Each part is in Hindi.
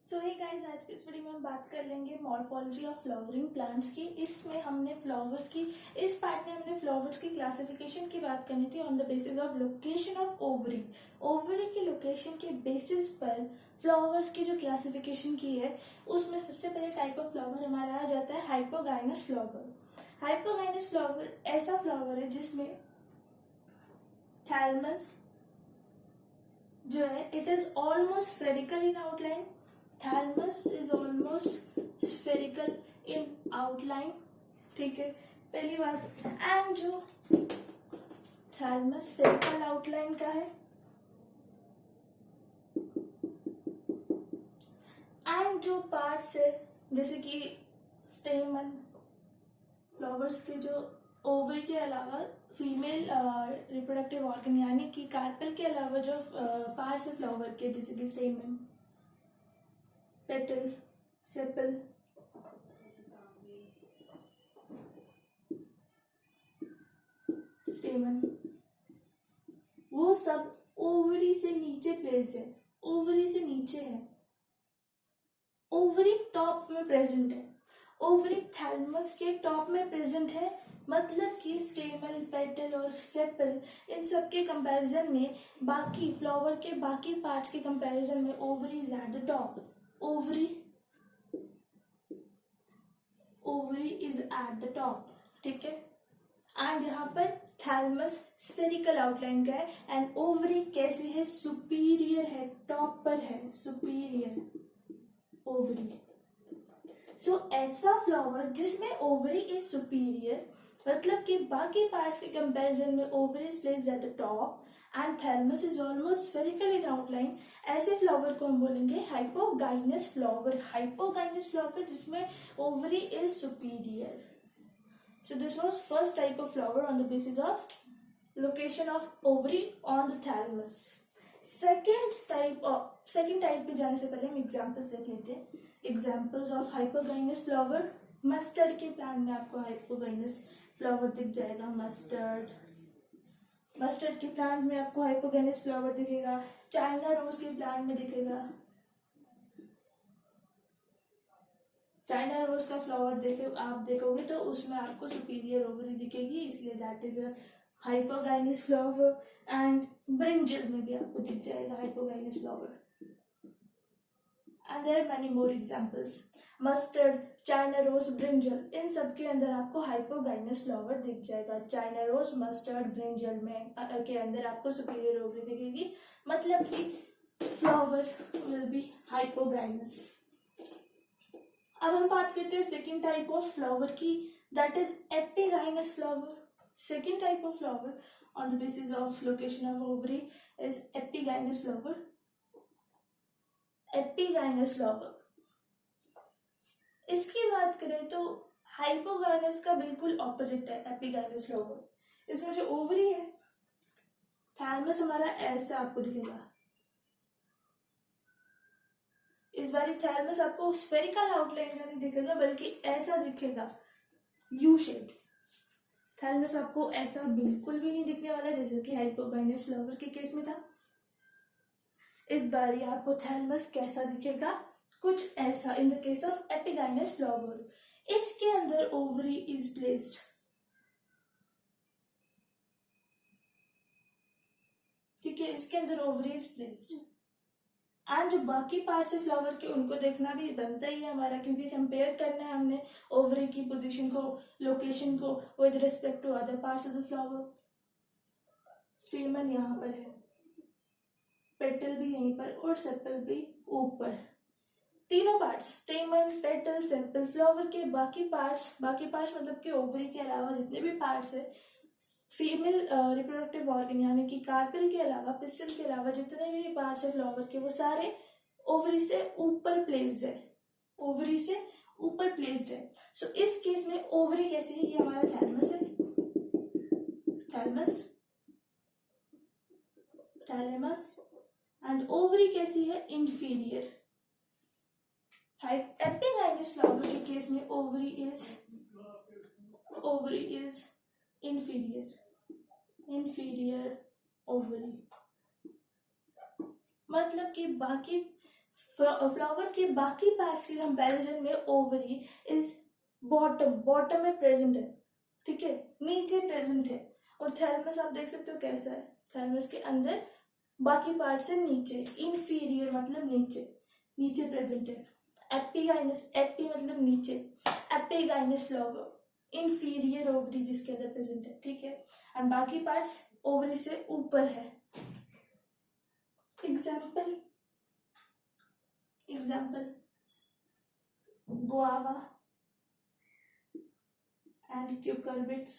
सो हे गाइस, आज के इस वीडियो में हम बात कर लेंगे मॉर्फोलॉजी ऑफ फ्लावरिंग प्लांट्स की। इसमें हमने फ्लावर्स की इस पार्ट में हमने फ्लावर्स की क्लासिफिकेशन की बात करनी थी on the basis of location of ovary. Ovary की लोकेशन के बेसिस पर फ्लावर्स की जो क्लासिफिकेशन की है उसमें सबसे पहले टाइप ऑफ फ्लावर हमारा आ जाता है हाइपोगाइनस फ्लावर। हाइपोगाइनस फ्लावर ऐसा फ्लावर है जिसमें थैलमस जो है it is almost spherical in outline. Thalamus is almost spherical in outline. ठीक है, पहली बात। एंड जो थैलमस स्फेरिकल आउटलाइन का है एंड जो पार्ट्स है जैसे कि स्टेमन, फ्लावर्स के जो ओवरी के अलावा फीमेल रिप्रोडक्टिव ऑर्गन यानी कि कार्पेल के अलावा जो पार्ट्स है फ्लावर के जैसे कि स्टेमन, पेटल, सेपल, स्टेमन, वो सब ओवरी से नीचे प्लेस है। ओवरी से नीचे है, ओवरी टॉप में प्रेजेंट है। ओवरी थैलमस के टॉप में प्रेजेंट है, मतलब कि स्टेमल, पेटल और सेपल इन सब के कंपैरिजन में बाकी फ्लावर के बाकी पार्ट्स के कंपैरिजन में ovary is at the top. Ovary is at the top. ठीक है, एंड यहाँ पर थैलमस स्फेरिकल आउटलाइन का है एंड ओवरी कैसे है, सुपीरियर है, टॉप पर है, सुपीरियर ओवरी। सो ऐसा फ्लावर जिसमें ओवरी इज सुपीरियर, मतलब कि बाकी पार्ट्स के कंपैरिजन में ovary is placed at the top and thalamus is almost spherical in outline, ऐसे फ्लावर को हम बोलेंगे हाइपोगाइनस फ्लावर। हाइपोगाइनस फ्लावर जिसमें ovary is superior. So this was first type of flower on the basis of location of ovary on the thalamus. Second type पे जाने से पहले हम एग्जाम्पल्स देख लेते हैं। Examples of hypogynous flower. Mustard के प्लांट में आपको हाइपोगाइनस फ्लावर दिख जाएगा। मस्टर्ड के प्लांट में आपको हाइपोगाइनस फ्लावर दिखेगा। चाइना रोज के प्लांट में दिखेगा। चाइना रोज का फ्लावर आप देखोगे तो उसमें आपको सुपीरियर ओवरी दिखेगी, इसलिए that is a hypogynous flower. And brinjal में भी आपको दिख जाएगा hypogynous flower. And there are many more examples. Mustard, China rose, brinjal, इन सब के अंदर आपको हाइपोगाइनस फ्लावर दिख जाएगा। चाइना रोज, मस्टर्ड, ब्रिंजल में के अंदर आपको सुपीरियर ओवरी दिखेगी, मतलब कि फ्लावर विल बी हाइपोगाइनस। अब हम बात करते हैं सेकेंड टाइप ऑफ फ्लावर की, that is epigynous flower. Second type of flower on the basis of location of ovary is epigynous flower. Epigynous flower, इसकी बात करें तो हाइपोगाइनस का बिल्कुल ऑपोजिट है एपिगाइनस फ्लावर। इसमें जो ओवरी है, थैलमस हमारा ऐसा आपको दिखेगा। इस बार थैलमस आपको स्फेरिकल आउटलाइन का नहीं दिखेगा बल्कि ऐसा दिखेगा, यू शेप। थैलमस आपको ऐसा बिल्कुल भी नहीं दिखने वाला जैसे कि हाइपोगाइनस फ्लावर के केस में था। इस बार आपको थैलमस कैसा दिखेगा, कुछ ऐसा इन the case of epigynous flower. इसके अंदर ओवरी इज प्लेस्ड। ठीक है, इसके अंदर ओवरी इज प्लेस्ड एंड जो बाकी पार्ट्स है फ्लावर के उनको देखना भी बनता ही है हमारा, क्योंकि कंपेयर करना है हमने ओवरी की पोजीशन को, लोकेशन को with respect to other parts of the flower. Stamen यहाँ पर है, पेटल भी यहीं पर और सेपल भी ऊपर। तीनों पार्ट्स, स्टेमन, पेटल, सेपल, फ्लावर के बाकी पार्ट्स मतलब कि ओवरी के अलावा जितने भी पार्ट्स है, फीमेल रिप्रोडक्टिव ऑर्गन यानी कि कार्पेल के अलावा, पिस्टल के अलावा जितने भी पार्ट्स है फ्लावर के वो सारे ओवरी से ऊपर प्लेस्ड है। ओवरी से ऊपर प्लेस्ड है। सो इस केस में ओवरी कैसे है, ये हमारा थैलमस है। थैलेमस एंड ओवरी कैसी है, इंफीरियर। एपिगाइनस फ्लावर के केस में ओवरी इज इंफीरियर ओवरी, मतलब कि बाकी फ्लावर के बाकी पार्ट्स के कंपैरिजन में ओवरी इज बॉटम में प्रेजेंट है, ठीक है, नीचे प्रेजेंट है। और थैलमस आप देख सकते हो कैसा है, थैलमस के अंदर बाकी पार्ट से नीचे, इंफीरियर मतलब नीचे प्रेजेंट है। एपिगाइनस, एपी मतलब नीचे, एपिगाइनस फ्लावर इंफीरियर ओवरी जिसके अंदर प्रेजेंट है, ठीक है, एंड बाकी पार्ट्स ओवरी से ऊपर है। Example guava and cucurbits,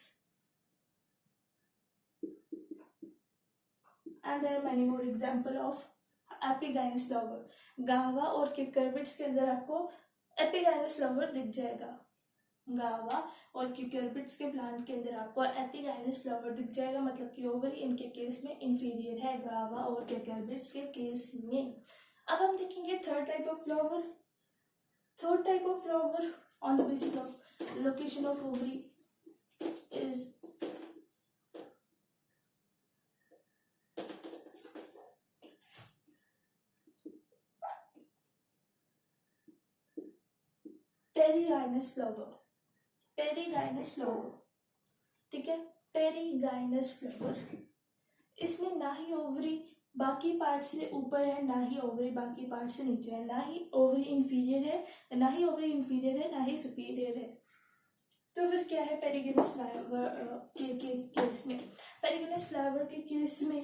and there are many more example of epigynous flower. गावा और क्यूकर्बिट्स के अंदर आपको एपिगाइनस फ्लावर दिख जाएगा, गावा और क्यूकर्बिट्स के प्लांट के अंदर आपको एपिगाइनस फ्लावर दिख जाएगा, मतलब कि ओवरी इनके केस में इंफीरियर है, गावा और क्यूकर्बिट्स के केस में। अब हम देखेंगे third type of flower. Third type of flower on the basis of location of ovary is perigynous flower. Perigynous flower, ठीक है, पेरीगाइनस फ्लावर। इसमें ना ही ओवरी बाकी पार्ट से ऊपर है, ना ही ओवरी बाकी पार्ट से नीचे है, ना ही ओवरी इंफीरियर है, ना ही ओवरी इंफीरियर है, ना ही सुपीरियर है। तो फिर क्या है पेरीगाइनस फ्लावर के केस में? पेरीगाइनस फ्लावर के केस में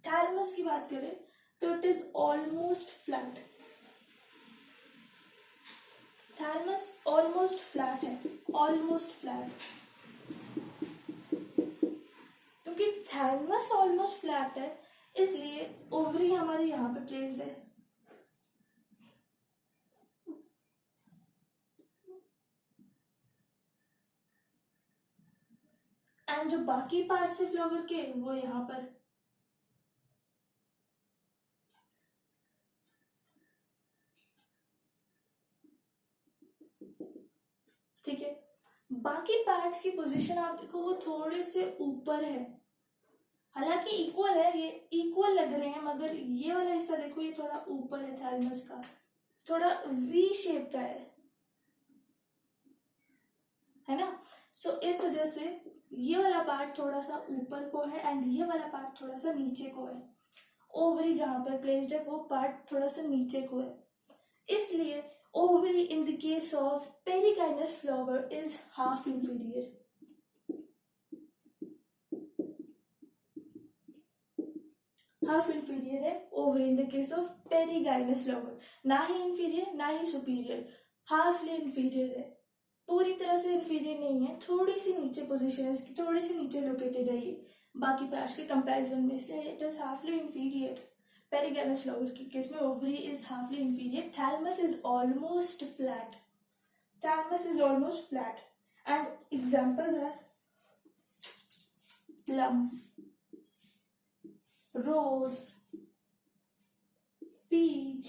थैलमस की बात करें तो it is almost flat. Thalamus almost flat है, ऑलमोस्ट फ्लैट, क्योंकि थैलमस ऑलमोस्ट फ्लैट है इसलिए ओवरी हमारे यहाँ पे प्लेस्ड है। एंड जो बाकी पार्ट्स है फ्लावर के वो यहाँ पर, ठीक है। बाकी पार्ट्स की पोजीशन आप देखो वो थोड़े से ऊपर है, हालांकि इक्वल है, ये इक्वल लग रहे हैं, मगर ये वाला हिस्सा देखो ये थोड़ा ऊपर है थैलमस का, थोड़ा वी शेप का है ना। सो इस वजह से ये वाला पार्ट थोड़ा सा ऊपर को है एंड ये वाला पार्ट थोड़ा सा नीचे को है। ओवरी जहां पर प्लेस्ड है वो पार्ट थोड़ा सा नीचे को है, इसलिए ovary in the case of perigynous flower is half inferior. Half inferior है ovary in the case of perigynous flower, ना ही इंफीरियर ना ही सुपीरियर, हाफली इंफीरियर है, पूरी तरह से इंफीरियर नहीं है, थोड़ी सी नीचे पोजीशन है इसकी, थोड़ी सी नीचे लोकेटेड है ये बाकी पार्ट्स के कंपैरिजन में, इसलिए it is halfly inferior. Perigynous flower के केस में ovary is halfly inferior, thalamus is almost flat, thalamus is almost flat, and examples are plum, rose, peach,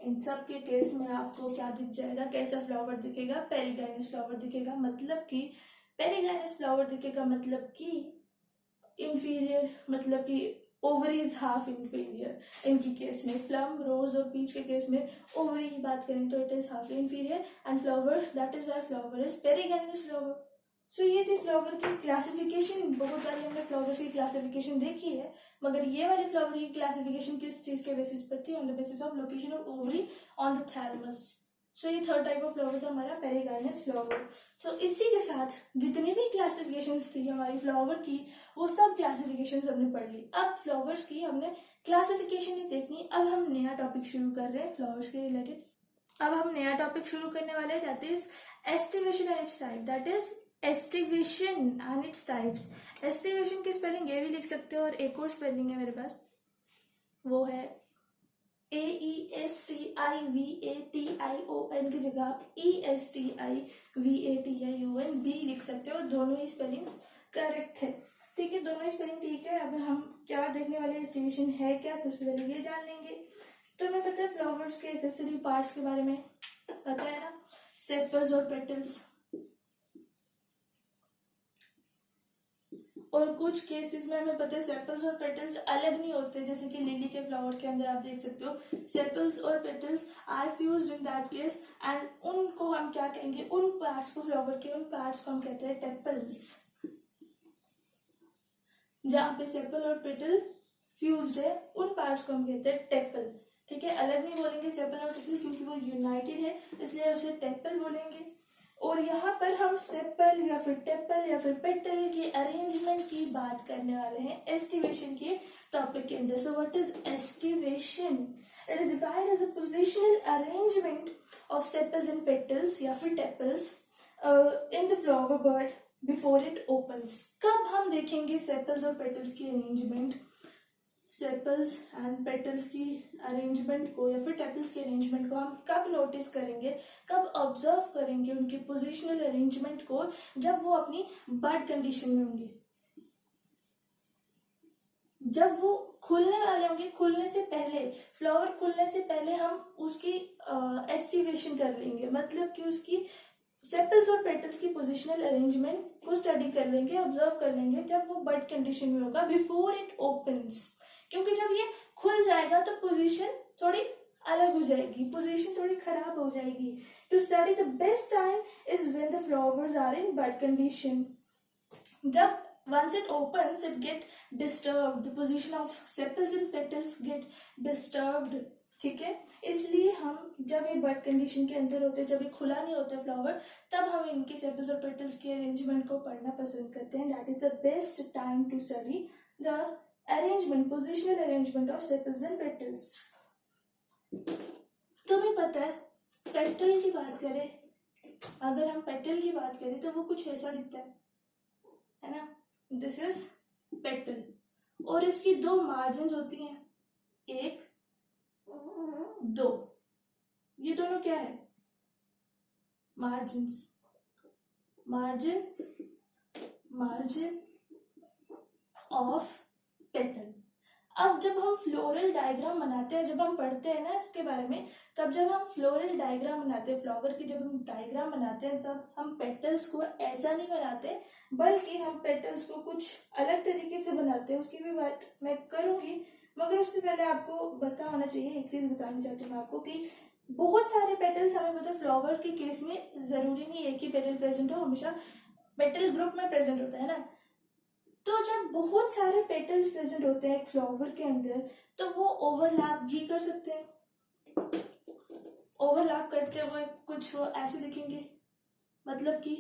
इन सब के केस में आपको क्या दिख जाएगा, कैसा फ्लावर दिखेगा, पेरीगाइनस फ्लावर दिखेगा, मतलब कि पेरीगाइनस फ्लावर दिखेगा, मतलब कि इंफीरियर, मतलब कि ओवरी इज हाफ इंफीरियर इनकी केस में। प्लम, रोज और पीच के केस में ओवरी की बात करें तो it is half inferior and flower, that is why flower is perigynous flower. So ये थी फ्लावर की क्लासिफिकेशन। बहुत बारी हमने फ्लावर्स की क्लासिफिकेशन देखी है, मगर ये वाली फ्लावर की क्लासिफिकेशन किस चीज के बेसिस पर थी? On the basis of location of ovary on the thalamus. So ये थर्ड टाइप ऑफ फ्लावर था हमारा पेरीगाइनस फ्लावर। सो इसी के साथ जितनी भी क्लासिफिकेशंस थी हमारी फ्लावर की वो सब क्लासिफिकेशंस हमने पढ़ ली। अब फ्लावर्स की हमने क्लासिफिकेशन ही देखनी, अब हम नया टॉपिक शुरू कर रहे हैं फ्लावर्स के रिलेटेड। अब हम नया टॉपिक शुरू करने वाले हैं, that is aestivation and it's type, that is aestivation and its types. Aestivation की स्पेलिंग ये भी लिख सकते हो और एक और स्पेलिंग है मेरे पास, वो है AESTIVATION की जगह आप ESTIVATION भी लिख सकते हो, दोनों ही स्पेलिंग्स करेक्ट है, ठीक है, दोनों ही स्पेलिंग ठीक है। अब हम क्या देखने वाले, एस्टिवेशन है क्या, सबसे पहले ये जान लेंगे। तो हमें पता है फ्लावर्स के एसेसरी पार्ट्स के बारे में पता है ना, सेपल्स और पेटल्स। और कुछ केसेस में हमें पता है सेपल्स और पेटल्स अलग नहीं होते, जैसे कि लिली के फ्लावर के अंदर आप देख सकते हो सेपल्स और petals are fused in that case, and उनको हम क्या कहेंगे, उन पार्ट्स को, फ्लावर के उन पार्ट्स को हम कहते हैं टेपल्स। जहाँ पे सेपल और पेटल फ्यूज्ड है उन पार्ट्स को हम कहते हैं टेपल। ठीक है, अलग नहीं बोलेंगे सेपल और पेटल क्योंकि वो यूनाइटेड है, इसलिए उसे टेपल बोलेंगे। और यहाँ पर हम सेपल या फिर टेपल या फिर पेटल की अरेंजमेंट की बात करने वाले हैं एस्टिवेशन के टॉपिक के अंदर। So what is aestivation? It is defined as a positional arrangement of sepals and petals या फिर tepals in the flower bud before it opens. कब हम देखेंगे सेपल्स और पेटल्स की अरेंजमेंट, सेपल्स एंड पेटल्स की अरेंजमेंट को या फिर टेपल्स के अरेंजमेंट को हम कब नोटिस करेंगे, कब ऑब्जर्व करेंगे उनकी पोजिशनल अरेंजमेंट को? जब वो अपनी बर्ड कंडीशन में होंगे, जब वो खुलने वाले होंगे, खुलने से पहले, फ्लावर खुलने से पहले हम उसकी एस्टिवेशन कर लेंगे, मतलब कि उसकी सेपल्स और पेटल्स की पोजिशनल अरेंजमेंट को स्टडी कर लेंगे, ऑब्जर्व कर लेंगे जब वो बर्ड कंडीशन में होगा बिफोर इट ओपन्स। क्योंकि जब ये खुल जाएगा तो पोजीशन थोड़ी अलग हो जाएगी, पोजीशन थोड़ी खराब हो जाएगी। To study the best time is when the flowers are in bud condition. जब once it opens it get disturbed, the position of sepals and petals get disturbed। ठीक है, इसलिए हम जब ये बड कंडीशन के अंदर होते हैं, जब ये खुला नहीं होता फ्लावर, तब हम इनके सेपल्स और पेटल्स के अरेंजमेंट को पढ़ना पसंद करते हैं। That is the best time to study the arrangement, positional arrangement of sepals and petals. तुम्हें पता है पेटल की बात करें, अगर हम पेटल की बात करें तो वो कुछ ऐसा दिखता है ना, दिस इज पेटल, और इसकी दो मार्जिन होती हैं, एक दो, ये दोनों क्या है, margin, margin, margin of petal. अब जब हम फ्लोरल डायग्राम बनाते हैं, जब हम पढ़ते हैं ना इसके बारे में, तब जब हम फ्लोरल डायग्राम बनाते हैं, फ्लावर की जब हम डायग्राम बनाते हैं, तब हम पेटल्स को ऐसा नहीं बनाते, बल्कि हम पेटल्स को कुछ अलग तरीके से बनाते हैं। उसकी भी बात मैं करूंगी, मगर उससे पहले आपको पता होना चाहिए, एक चीज बतानी चाहती हूँ आपको कि बहुत सारे पेटल्स हमें पता, फ्लावर के केस में जरूरी नहीं एक ही पेटल प्रेजेंट हो, हमेशा पेटल ग्रुप में प्रेजेंट होता है ना। तो जब बहुत सारे पेटल्स प्रेजेंट होते हैं एक फ्लावर के अंदर, तो वो ओवरलैप भी कर सकते हैं। ओवरलैप करते हुए कुछ वो ऐसे दिखेंगे, मतलब कि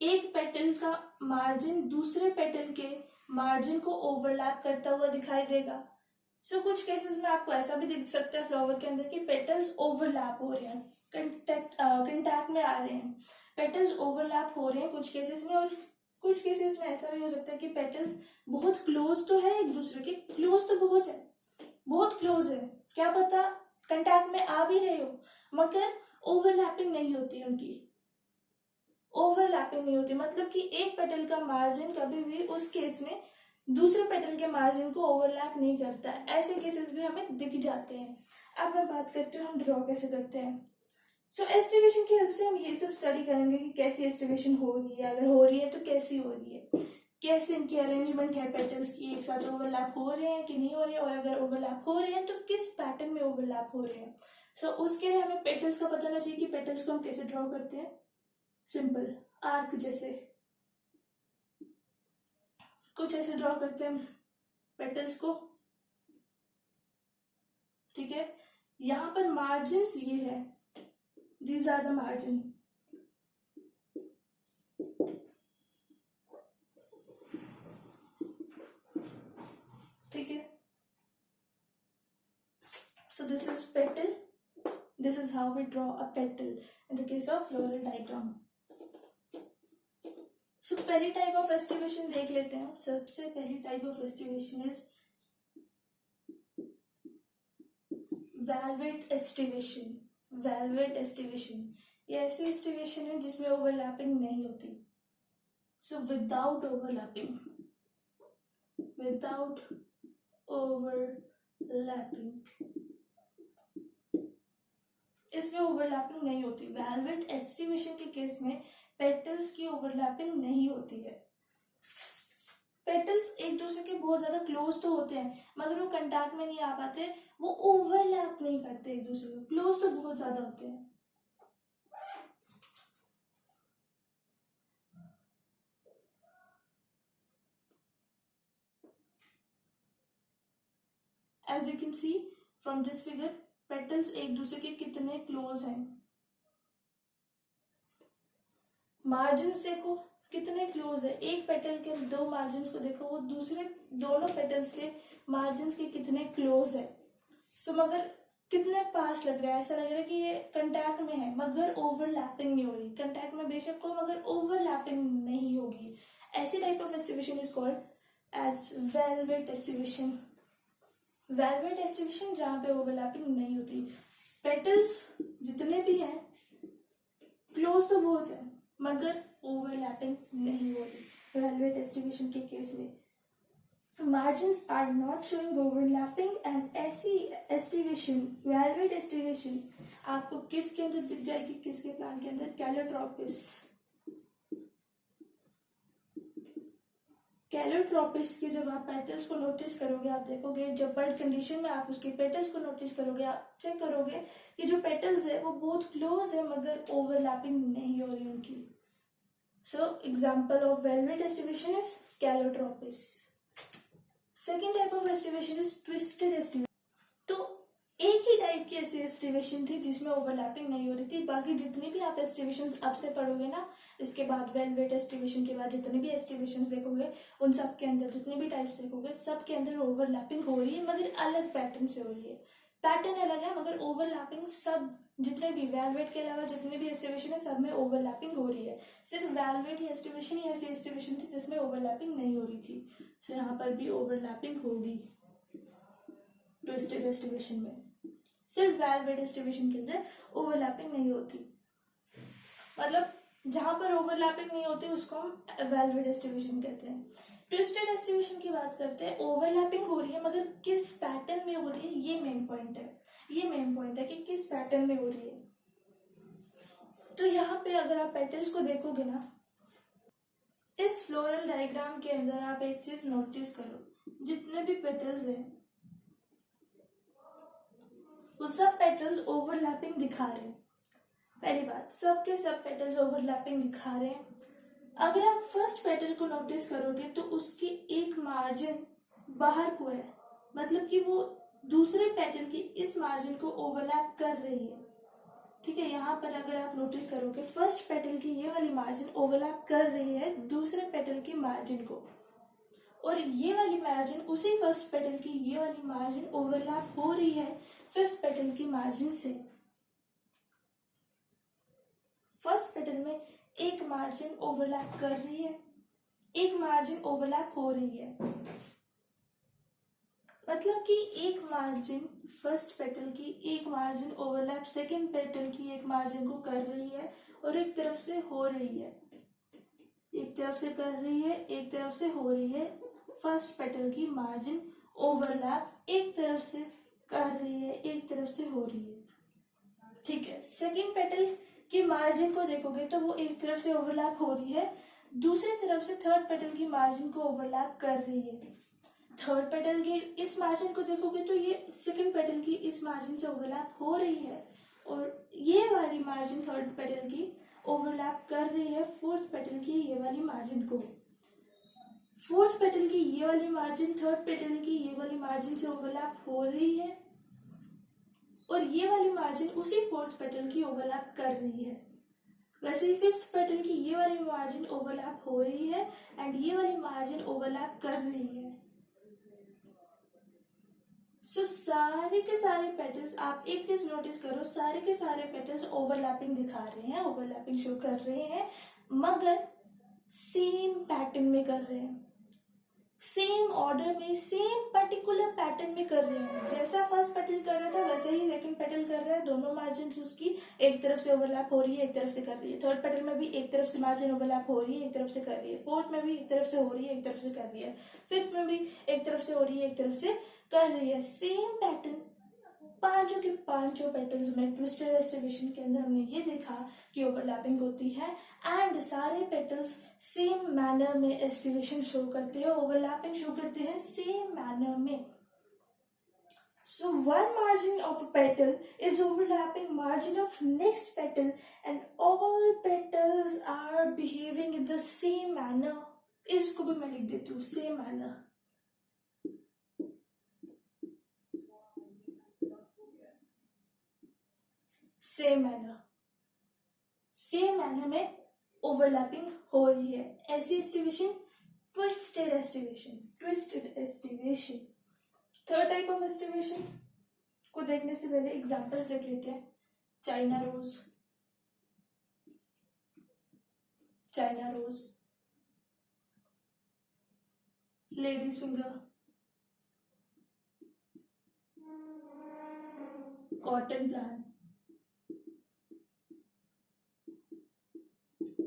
एक पेटल का मार्जिन दूसरे पेटल के मार्जिन को ओवरलैप करता हुआ दिखाई देगा। सो कुछ केसेस में आपको ऐसा भी दिख सकता है फ्लावर के अंदर कि पेटल्स ओवरलैप हो रहे हैं, कंटैक्ट में आ रहे हैं, पेटल्स ओवरलैप हो रहे हैं कुछ केसेस में। और कुछ केसेस में ऐसा भी हो सकता है कि पेटल्स बहुत क्लोज तो है एक दूसरे के, क्लोज तो बहुत है, बहुत क्लोज है, क्या पता कंटैक्ट में आ भी रहे हो, मगर ओवरलैपिंग नहीं होती उनकी, ओवरलैपिंग नहीं होती, मतलब कि एक पेटल का मार्जिन कभी भी उस केस में दूसरे पेटल के मार्जिन को ओवरलैप नहीं करता। ऐसे केसेस भी हमें दिख जाते हैं। अब मैं बात करती हूँ हम ड्रॉ कैसे करते हैं। सो एस्टिवेशन की हेल्प से हम ये सब स्टडी करेंगे कि कैसी एस्टिवेशन हो रही है, अगर हो रही है तो कैसी हो रही है, कैसे इनकी अरेंजमेंट है, पेटल्स की एक साथ ओवरलैप हो रहे हैं कि नहीं हो रहे हैं, और अगर ओवरलैप हो रहे हैं तो किस पैटर्न में ओवरलैप हो रहे हैं। सो उसके लिए हमें पेटल्स का पता होना चाहिए कि पेटल्स को हम कैसे ड्रॉ करते हैं। सिंपल आर्क जैसे कुछ ऐसे ड्रॉ करते हैं पेटल्स को। ठीक है, यहाँ पर मार्जिन ये है, दीज आर द मार्जिन। ठीक है, so this is petal, this is how we draw a petal in the case of floral diagram। so पहली टाइप ऑफ एस्टिवेशन देख लेते हैं। सबसे पहली type of aestivation is velvet aestivation. Valvate aestivation ये ऐसी एस्टिवेशन है जिसमें ओवरलैपिंग नहीं होती। So without overlapping, without overlapping, इसमें ओवरलैपिंग नहीं होती। वेलवेट एस्टिवेशन के केस में पेटल्स की ओवरलैपिंग नहीं होती है। पेटल्स एक दूसरे के बहुत ज्यादा क्लोज तो होते हैं मगर वो कंटैक्ट में नहीं आ पाते, वो ओवरलैप नहीं करते एक दूसरे को, क्लोज तो बहुत ज्यादा होते हैं। As you can see from this figure, petals एक दूसरे के कितने क्लोज हैं। मार्जिन्स देखो कितने क्लोज है, एक पेटल के दो मार्जिन्स को देखो, वो दूसरे दोनों पेटल्स के मार्जिन्स के कितने क्लोज है। सो मगर कितने पास लग रहा है, ऐसा लग रहा है कि ये कंटैक्ट में है मगर ओवरलैपिंग नहीं हो रही। कंटैक्ट में बेशक हो मगर ओवरलैपिंग नहीं होगी। ऐसी type of aestivation is called as valvate aestivation. Valvate aestivation जहां पे ओवरलैपिंग नहीं होती, पेटल्स जितने भी हैं क्लोज तो बहुत है मगर ओवरलैपिंग नहीं हो रही। वेलवेट एस्टिवेशन के केस में margins are not showing overlapping, and ऐसी एस्टिवेशन, वेलवेट एस्टिवेशन आपको किसके अंदर दिख जाएगी, किसके प्लांट के अंदर, कैलोट्रोपिस। कैलोट्रोपिस के जब आप पेटल्स को नोटिस करोगे, आप देखोगे जब बर्ड कंडीशन में आप उसके पेटल्स को नोटिस करोगे, आप चेक करोगे कि जो पेटल्स है वो बहुत क्लोज है मगर ओवरलैपिंग नहीं हो रही उनकी। So example of velvet aestivation is Calotropis. Second type of aestivation is twisted aestivation. तो एक ही टाइप की ऐसी एस्टिवेशन थी जिसमें ओवरलैपिंग नहीं हो रही थी। बाकी जितनी भी आप एस्टिवेशन अब से पढ़ोगे ना, इसके बाद वेलवेट एस्टिवेशन के बाद जितने भी एस्टिवेशन देखोगे, उन सब के अंदर जितने भी टाइप्स देखोगे, सब के अंदर ओवरलैपिंग हो रही है मगर अलग पैटर्न से हो रही है। पैटर्न अलग है मगर ओवरलैपिंग सब जितने भी वेलवेट के अलावा जितने भी एस्टिवेशन है सब में ओवरलैपिंग हो रही है। सिर्फ वेलवेट ही एस्टिवेशन ही ऐसी एस्टिवेशन थी जिसमें ओवरलैपिंग नहीं हो रही थी। सो यहाँ पर भी ओवरलैपिंग होगी ट्विस्टेड एस्टिवेशन में। सिर्फ वेलवेट एस्टिवेशन के अंदर ओवरलैपिंग नहीं होती, मतलब जहां पर ओवरलैपिंग नहीं होती उसको हम वेलवेट एस्टिवेशन कहते हैं। ट्विस्टेड एस्टिवेशन की बात करते हैं, ओवरलैपिंग हो रही है मगर किस पैटर्न में हो रही है, ये मेन पॉइंट है। ये मेन पॉइंट है कि किस पैटर्न में हो रही है। तो यहाँ पे अगर आप पेटल्स को देखोगे ना, इस फ्लोरल डायग्राम के अंदर आप एक चीज नोटिस करो, जितने भी पेटल्स हैं वो सब पेटल्स ओवरलैपिंग दिखा रहे हैं। पहली बात, सबके सब पेटल्स ओवरलैपिंग दिखा रहे हैं। अगर आप फर्स्ट पेटल को नोटिस करोगे तो उसकी एक मार्जिन बाहर को है, मतलब कि वो दूसरे पेटल की इस मार्जिन को ओवरलैप कर रही है। ठीक है, यहाँ पर अगर आप नोटिस करोगे फर्स्ट पेटल की ये वाली मार्जिन ओवरलैप कर रही है दूसरे पेटल की मार्जिन को, और ये वाली मार्जिन उसी फर्स्ट पेटल की ये वाली मार्जिन ओवरलैप हो रही है फिफ्थ पेटल की मार्जिन से। फर्स्ट पेटल में एक मार्जिन ओवरलैप कर रही है, एक मार्जिन ओवरलैप हो रही है, मतलब कि एक मार्जिन फर्स्ट पेटल की एक मार्जिन ओवरलैप सेकंड पेटल की एक मार्जिन को कर रही है और एक तरफ से हो रही है, एक तरफ से कर रही है एक तरफ से हो रही है। फर्स्ट पेटल की मार्जिन ओवरलैप एक तरफ से कर रही है एक तरफ से हो रही है। ठीक है, सेकंड पेटल की मार्जिन को देखोगे तो वो एक तरफ से ओवरलैप हो रही है, दूसरी तरफ से थर्ड पेटल की मार्जिन को ओवरलैप कर रही है। थर्ड पेटल की इस मार्जिन को देखोगे तो ये सेकंड पेटल की इस मार्जिन से ओवरलैप हो रही है, और ये वाली मार्जिन थर्ड पेटल की ओवरलैप कर रही है फोर्थ पेटल की ये वाली मार्जिन को। फोर्थ पेटल की ये वाली मार्जिन थर्ड पेटल की ये वाली मार्जिन से ओवरलैप हो रही है, और ये वाली मार्जिन उसी फोर्थ पेटल की ओवरलैप कर रही है। वैसे ही फिफ्थ पेटल की ये वाली मार्जिन ओवरलैप हो रही है एंड ये वाली मार्जिन ओवरलैप कर रही है। सो सारे के सारे पेटल्स, आप एक चीज नोटिस करो, सारे के सारे पेटल्स ओवरलैपिंग दिखा रहे हैं, ओवरलैपिंग शो कर रहे हैं मगर सेम पैटर्न में कर रहे हैं, सेम ऑर्डर में सेम पर्टिकुलर पैटर्न में कर रहे हैं। जैसा फर्स्ट पेटल कर रहा था वैसे ही सेकंड पेटल कर रहा है, दोनों मार्जिन उसकी एक तरफ से ओवरलैप हो रही है एक तरफ से कर रही है। थर्ड पेटल में भी एक तरफ से मार्जिन ओवरलैप हो रही है एक तरफ से कर रही है, फोर्थ में भी एक तरफ से हो रही है एक तरफ से कर रही है, फिफ्थ में भी एक तरफ से हो रही है एक तरफ से कर रही है। सेम पैटर्न पांचों के पांचों पेटल्स में ट्विस्टेड एस्टिवेशन के अंदर हमने ये देखा कि ओवरलैपिंग होती है एंड सारे पेटल्स सेम मैनर में एस्टिवेशन शो करते हैं, ओवरलैपिंग शो करते हैं सेम मैनर में. So one margin of a petal is overlapping margin of next petal and all petals are behaving in the same manner. इसको भी मैं लिख देती हूँ same manner. Same manner. Same manner में overlapping हो रही है. ऐसी estivation twisted estivation. Twisted estivation. Third type of aestivation को देखने से पहले एग्जांपल्स देख लेते हैं. China rose, China rose, ladies finger, cotton plant.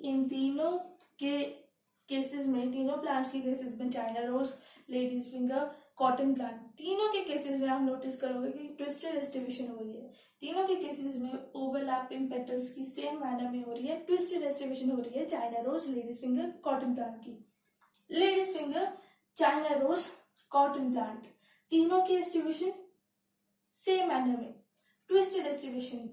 इन तीनों के केसेस में, तीनों प्लांट्स के केसेस में, China rose, ladies finger, cotton plant, तीनों के केसेस में आप नोटिस करोगे कि ट्विस्टेड एस्टिवेशन हो रही है. तीनों के केसेस में ओवरलैपिंग पेटल्स की सेम मैनर में हो रही है. ट्विस्टेड एस्टिवेशन हो रही है China rose, ladies finger, cotton plant की. Ladies finger, China rose, cotton plant, तीनों की एस्टिवेशन सेम मैनर में. Twisted aestivation,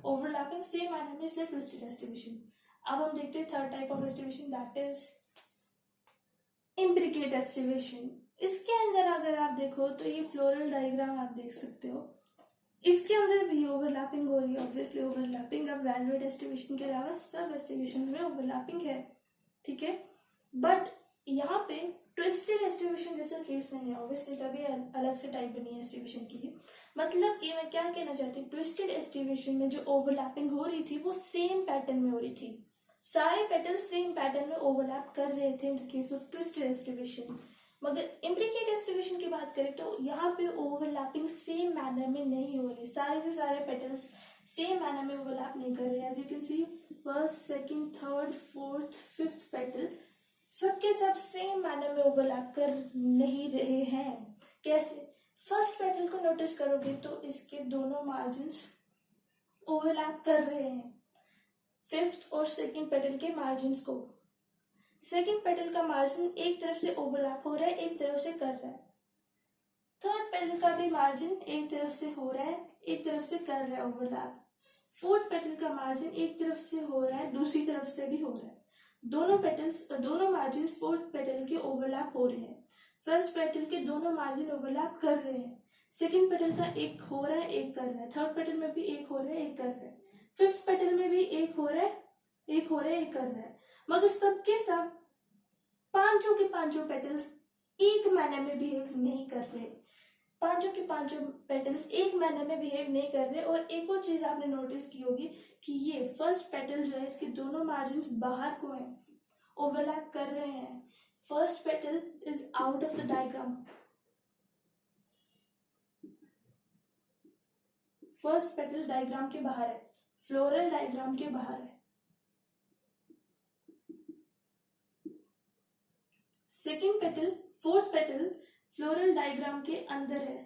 overlapping same manner में, इसलिए ट्विस्टेड एस्टिवेशन. अब हम देखते हैं third type of aestivation, that is imbricate aestivation. इसके अंदर अगर आप देखो तो ये फ्लोरल डायग्राम आप देख सकते हो. इसके अंदर भी ओवरलैपिंग हो रही है. ऑब्वियसली ओवरलैपिंग अब वैल्यूड एस्टिवेशन के अलावा सब एस्टिवेशन में ओवरलैपिंग है, ठीक है. बट यहाँ पे ट्विस्टेड एस्टिवेशन जैसा केस नहीं है. ऑब्वियसली तभी अलग से टाइप बनी है एस्टिवेशन की. मतलब कि मैं क्या कहना चाहती हूँ, ट्विस्टेड एस्टिवेशन में जो ओवरलैपिंग हो रही थी वो सेम पैटर्न में हो रही थी. सारे पेटल सेम पैटर्न में ओवरलैप कर रहे थे इन the case of twisted aestivation. मगर इम्ब्रिकेट एस्टिवेशन की बात करें तो यहाँ पे ओवरलैपिंग सेम मैनर में नहीं हो रही. सारे के सारे पेटल्स सेम मैनर में ओवरलैप नहीं कर रहे. As you can see first, second, third, fourth, fifth petal सबके सब सेम मैनर में ओवरलैप कर नहीं रहे हैं. कैसे? फर्स्ट पेटल को नोटिस करोगे तो इसके दोनों मार्जिन्स ओवरलैप कर रहे हैं. फिफ्थ और सेकंड पेटल के मार्जिन्स को, सेकंड पेटल का मार्जिन एक तरफ से ओवरलैप हो रहा है, एक तरफ से कर रहा है. थर्ड पेटल का भी मार्जिन एक तरफ से हो रहा है, एक तरफ से कर रहा है ओवरलैप. फोर्थ पेटल का मार्जिन एक तरफ से हो रहा है, दूसरी तरफ से भी हो रहा है. दोनों पेटल्स, दोनों मार्जिन फोर्थ पेटल के ओवरलैप हो रहे हैं. फर्स्ट पेटल के दोनों मार्जिन ओवरलैप कर रहे हैं. सेकंड पेटल का एक हो रहा है, एक कर रहा है. थर्ड पेटल में भी एक हो रहा है, एक कर रहा है. फिफ्थ पेटल में भी एक हो रहा है, एक हो रहा है, एक कर रहा है. मगर सबके सब पांचों के पांचों पेटल्स एक मैनर में बिहेव नहीं कर रहे. पांचों के पांचों पेटल्स एक मैनर में बिहेव नहीं कर रहे. और एक और चीज आपने नोटिस की होगी कि ये फर्स्ट पेटल जो है इसके दोनों मार्जिन्स बाहर को हैं, ओवरलैप कर रहे हैं. First petal is out of the diagram. First petal diagram के बाहर है, फ्लोरल डायग्राम के बाहर है. Second petal, fourth petal floral diagram के अंदर है.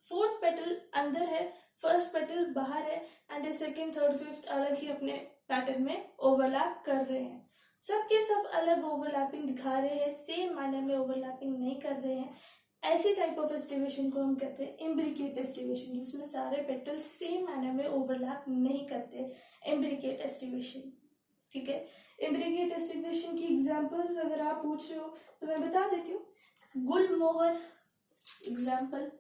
फोर्थ पेटल अंदर है, फर्स्ट पेटल बाहर है. एंड सेकेंड, थर्ड, फिफ्थ अलग ही अपने पैटर्न में ओवरलैप कर रहे हैं. सबके सब अलग ओवरलैपिंग दिखा रहे हैं, सेम मैनर में ओवरलैपिंग नहीं कर रहे हैं. ऐसी टाइप ऑफ एस्टिवेशन को हम कहते हैं इम्ब्रिकेट एस्टिवेशन, जिसमें सारे पेटल्स सेम मैनर में ओवरलैप नहीं करते. इम्ब्रिकेट एस्टिवेशन, ठीक है. इम्ब्रिकेट एस्टिवेशन की एग्जांपल्स अगर आप पूछ रहे हो तो मैं बता देती हूँ. गुलमोहर एग्जांपल,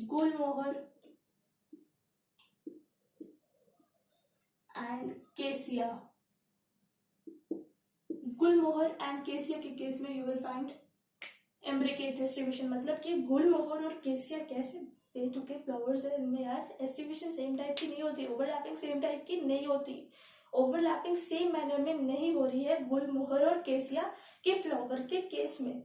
गुलमोहर एंड केसिया. गुलमोहर एंड केसिया के केस में you will find imbricate aestivation. मतलब कि गुलमोहर और केसिया कैसे पेटू के फ्लावर्स है, इनमें यार एस्टिवेशन सेम टाइप की नहीं होती, ओवरलैपिंग सेम टाइप की नहीं होती. ओवरलैपिंग सेम मैनर में नहीं हो रही है गुलमोहर और केसिया के फ्लावर के केस में.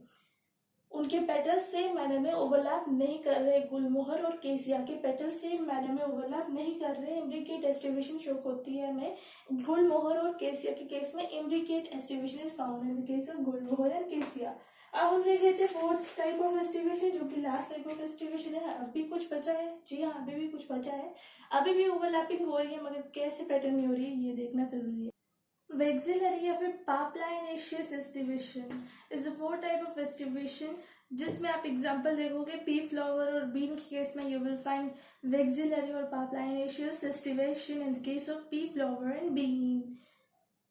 उनके पेटल्स सेम मैनर में ओवरलैप नहीं कर रहे। गुलमोहर और केसिया के पेटल्स सेम मैनर में ओवरलैप नहीं कर रहे। इम्ब्रिकेट एस्टिवेशन शो होती है हमें। गुलमोहर और केसिया के केस में imbricate aestivation is found in the case of Gulmohar and केसिया। अब हम देख लेते हैं फोर्थ टाइप ऑफ एस्टिवेशन, जो कि लास्ट टाइप ऑफ एस्टिवेशन है। अभी कुछ बचा है, जी हाँ अभी भी कुछ बचा है, अभी भी ओवरलैपिंग हो रही है, मगर कैसे पैटर्न में हो रही है ये देखना जरूरी है। Vexillary या फिर papilionaceous aestivation is a four type of aestivation, जिसमें आप एग्जांपल देखोगे पी फ्लावर और बीन के केस में यू विल फाइंड वेक्सिलरी और papilionaceous aestivation in the case of pea flower and bean.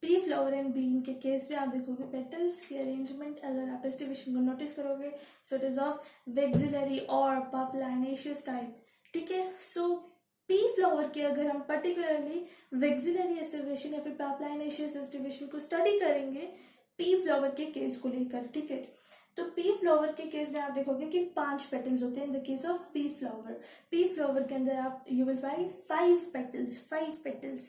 Pea flower and bean के केस में आप देखोगे पेटल्स की अरेंजमेंट, अगर आप एस्टिवेशन को नोटिस करोगे so it is of vexillary और पापलाइनेशियस टाइप। ठीक है, सो पी फ्लावर के अगर हम पर्टिकुलरली वेक्सिलरी एस्टिवेशन या फिर पापलाइनेशियस एस्टिवेशन को स्टडी करेंगे पी फ्लावर के केस को लेकर, ठीक है, तो पी फ्लावर के केस में आप देखोगे कि 5 पेटल्स होते हैं इन the case of pea flower. P flower के अंदर आप यू विल फाइंड 5 पेटल्स।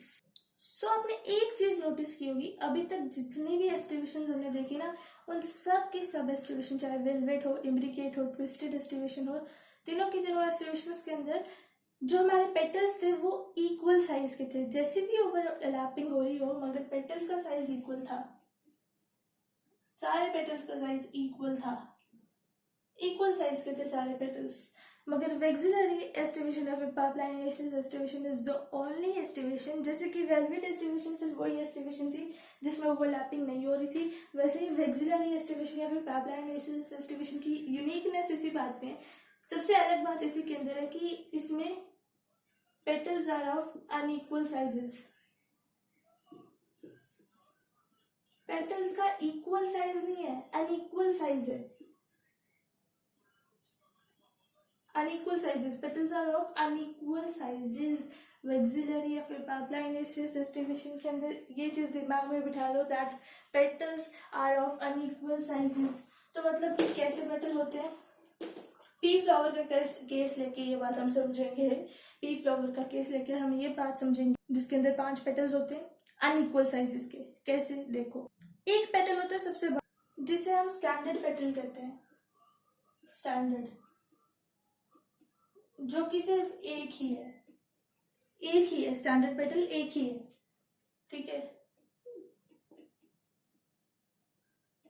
सो आपने एक चीज नोटिस की होगी, अभी तक जितनी भी एस्टिवेशन हमने देखी ना, उन सब की सब एस्टिवेशन, चाहे वेलवेट हो, इम्ब्रिकेट हो, ट्विस्टेड एस्टिवेशन हो, तीनों की तीनों एस्टिवेशन के अंदर जो हमारे पेटल्स थे वो इक्वल साइज के थे। जैसे भी ओवरलैपिंग हो रही हो, मगर पेटल्स का साइज इक्वल था, सारे पेटल्स का साइज इक्वल था, इक्वल साइज के थे सारे पेटल्स। मगर वेक्सिलरी एस्टिवेशन या फिर papilionaceous aestivation is the only aestivation, जैसे कि वेलवेट एस्टिवेशन सिर्फ वही एस्टिवेशन थी जिसमें ओवरलैपिंग नहीं हो रही थी, वैसे ही वेक्सिलरी एस्टिवेशन या फिर पापलाइनेशियस एस्टिवेशन की यूनिकनेस इसी बात में है। सबसे अलग बात इसी के अंदर है कि इसमें petals are of unequal sizes. Petals का इक्वल साइज नहीं है, अनइक्वल साइज है, unequal sizes, petals are of unequal sizes. Vexillary या फिर पापलाइनेशियस एस्टिवेशन के अंदर ये चीज दिमाग में बिठा लो that petals are of unequal sizes. तो मतलब कि कैसे पेटल होते हैं, पी फ्लावर का केस लेके ये बात हम समझेंगे, पी फ्लावर का केस लेके हम ये बात समझेंगे जिसके अंदर 5 पेटल्स होते हैं अनइक्वल साइजेस के। कैसे, देखो, एक पेटल होता है सबसे बड़ा जिसे हम स्टैंडर्ड पेटल कहते हैं, स्टैंडर्ड, जो कि सिर्फ एक ही है, एक ही है, स्टैंडर्ड पेटल एक ही है, ठीक है,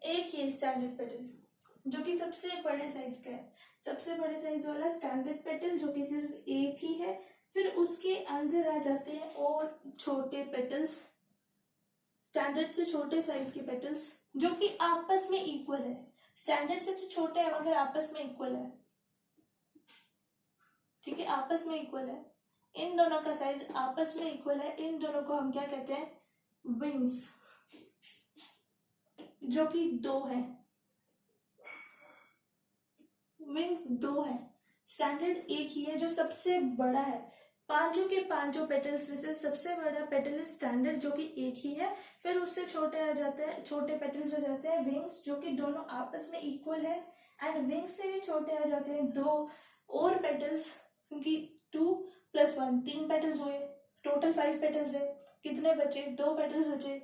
एक ही है स्टैंडर्ड पेटल जो कि सबसे बड़े साइज का है। सबसे बड़े साइज वाला स्टैंडर्ड पेटल जो कि सिर्फ एक ही है, फिर उसके अंदर आ जाते हैं और छोटे पेटल्स, स्टैंडर्ड से छोटे साइज के पेटल्स जो कि आपस में इक्वल है। स्टैंडर्ड से तो छोटे हैं मगर आपस में इक्वल है, ठीक है, आपस में इक्वल है, इन दोनों का साइज आपस में इक्वल है। इन दोनों को हम क्या कहते हैं, विंग्स, जो कि 2 है, विंग्स 2 है, स्टैंडर्ड एक ही है जो सबसे बड़ा है। पांचों के पांचों पेटल्स में से सबसे बड़ा पेटल है स्टैंडर्ड जो कि एक ही है, फिर उससे छोटे आ जाते हैं, छोटे पेटल्स आ जाते हैं विंग्स जो कि दोनों आपस में इक्वल है, एंड विंग्स से भी छोटे आ जाते हैं 2 और पेटल्स, क्योंकि 2 + 1 3 पेटल्स हुए, टोटल 5 पेटल्स है, कितने बचे, 2 पेटल्स बचे,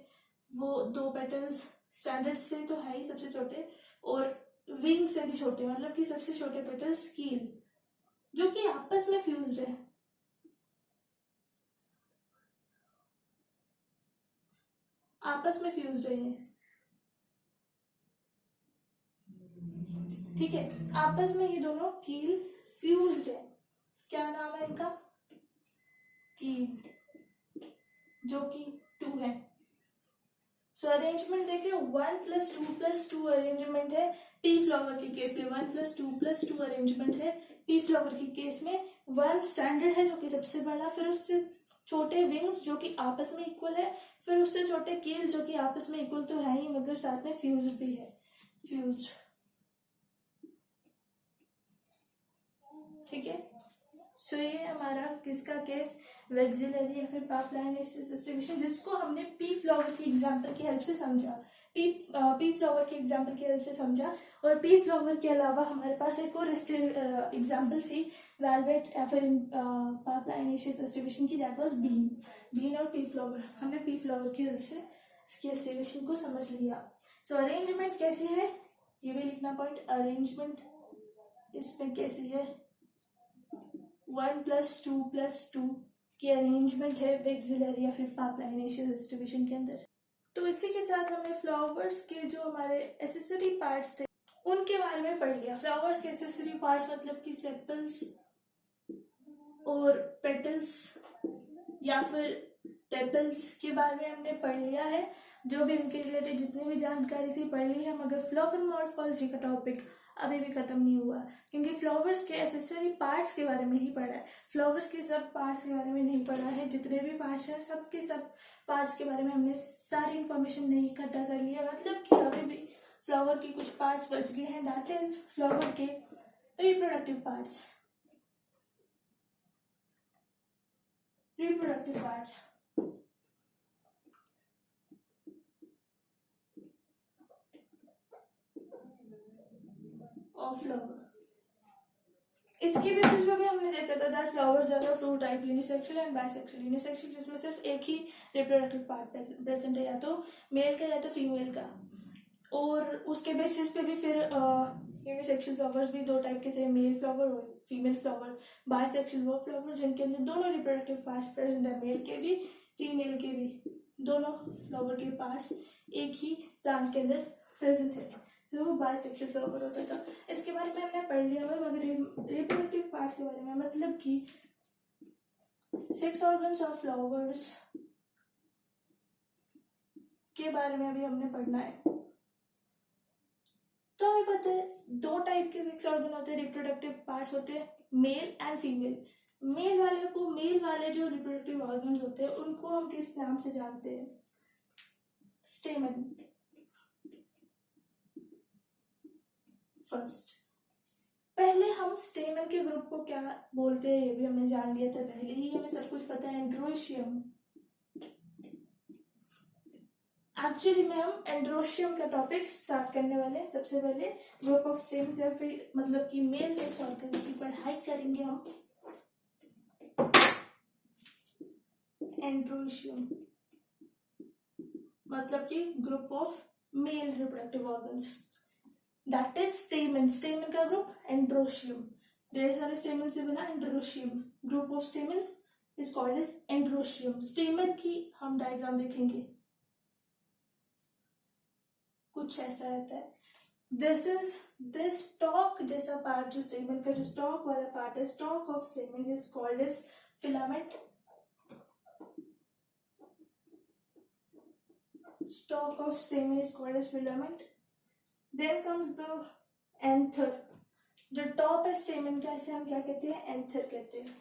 वो 2 पेटल्स स्टैंडर्ड से तो है ही सबसे छोटे और विंग से भी छोटे, मतलब कि सबसे छोटे पेटल्स कील जो कि आपस में फ्यूज्ड है, आपस में फ्यूज्ड है ये, ठीक है, आपस में ये दोनों कील फ्यूज्ड है। क्या नाम है इनका, कील, जो कि 2 है। सो अरेंजमेंट देख रहे हो, 1+2+2 अरेंजमेंट है पी फ्लावर के केस में, 1+2+2 अरेंजमेंट है पी फ्लावर के केस में। 1 स्टैंडर्ड है जो कि सबसे बड़ा, फिर उससे छोटे विंग्स जो कि आपस में इक्वल है, फिर उससे छोटे कील जो कि आपस में इक्वल तो है ही मगर साथ में फ्यूज भी है, फ्यूज्ड, ठीक है। सो ये हमारा किसका केस, वेक्सिलरी या फिर पापलाइनेशियस एस्टिवेशन, जिसको हमने पी फ्लावर की एग्जांपल की हेल्प से समझा, पी फ्लावर की एग्जांपल की हेल्प से समझा। और पी फ्लावर के अलावा हमारे पास एक और एग्जांपल थी वेलवेट या फिर पापलाइनेशियस एस्टिवेशन की, दैट वाज बीन। बीन और पी फ्लावर, हमने पी फ्लावर की हेल्प से इसकी एस्टिवेशन को समझ लिया। सो अरेंजमेंट कैसी है ये भी लिखना पॉइंट। अरेंजमेंट इसमें कैसी है, 1+2+2 की अरेंजमेंट है वेक्सिलरी या फिर पापलाइनेशियल डिस्ट्रीब्यूशन के अंदर। तो इसी के साथ हमने फ्लावर्स के जो हमारे एसेसरी पार्ट्स थे उनके बारे में पढ़ लिया। फ्लावर्स के एसेसरी पार्ट्स मतलब कि सेपल्स और पेटल्स या फिर टेपल्स के बारे में हमने पढ़ लिया है। जो भी उनके रिलेटेड जितनी भी जानकारी थी पढ़ ली है, मगर फ्लावर मॉर्फोलॉजी का टॉपिक अभी भी खत्म नहीं हुआ, क्योंकि फ्लावर्स के एसेसरी पार्ट्स के बारे में ही पढ़ा है। फ्लावर्स के सब पार्ट्स के बारे में नहीं पढ़ा है। जितने भी पार्ट्स हैं सब के सब पार्ट्स के बारे में हमने सारी इंफॉर्मेशन नहीं इकट्ठा कर लिया, मतलब कि अभी भी फ्लावर के कुछ पार्ट्स बच गए हैं, दैट इज फ्लावर के reproductive parts. Reproductive parts of flower. इसके बेसिस पे भी हमने देखा था that flowers are of two type, unisexual and bisexual. Unisexual जिसमें सिर्फ एक ही रिप्रोडक्टिव पार्ट प्रेजेंट है, या तो मेल का या तो फीमेल का। और उसके बेसिस पे भी फिर यूनिसेक्सुअल फ्लावर्स भी दो टाइप के थे, मेल फ्लावर और फीमेल फ्लावर। बाइसेक्सुअल वो फ्लावर जिनके अंदर दोनों रिप्रोडक्टिव पार्ट्स प्रेजेंट है, मेल के भी फीमेल के भी, दोनों फ्लावर के पार्ट्स एक ही प्लांट के अंदर प्रेजेंट है, जो वो बाइसेक्सुअल फ्लावर होता था। इसके बारे में हमने पढ़ लिया है। मगर रिप्रोडक्टिव पार्ट्स के बारे में मतलब कि सेक्स ऑर्गन्स ऑफ फ्लावर्स के बारे में अभी हमने पढ़ना है। तो हमें पता है दो टाइप के सेक्स ऑर्गन होते हैं, रिप्रोडक्टिव पार्ट्स होते हैं, मेल एंड फीमेल। मेल वाले जो रिप्रोडक्टिव ऑर्गन्स होते हैं उनको हम किस नाम से जानते हैं, स्टेमन। फर्स्ट, पहले हम स्टेमन के ग्रुप को क्या बोलते हैं ये भी हमने जान लिया था पहले ही, हमें सब कुछ पता है। एंड्रोशियम, एक्चुअली में हम एंड्रोशियम का टॉपिक स्टार्ट करने वाले हैं। सबसे पहले ग्रुप ऑफ स्टेम्स या फिर मतलब कि मेल सेक्स ऑर्गन की पढ़ाई करेंगे हम। एंड्रोशियम मतलब कि group of male reproductive organs, that is stamen. Stamen का ग्रुप एंड्रोशियम, ढेर सारे स्टेमन से बना androecium. Group of stamens is called as androecium. Stamen की हम डायग्राम देखेंगे, कुछ ऐसा रहता है। दिस इज दिस स्टॉक जैसा पार्ट, जो स्टेमन का जो स्टॉक वाला पार्ट है, stalk of stamen is called as filament. Stalk of stamen is called as filament. Then comes the anther, जो टॉप है स्टेमन का, इसे हम क्या कहते हैं, एंथर कहते हैं।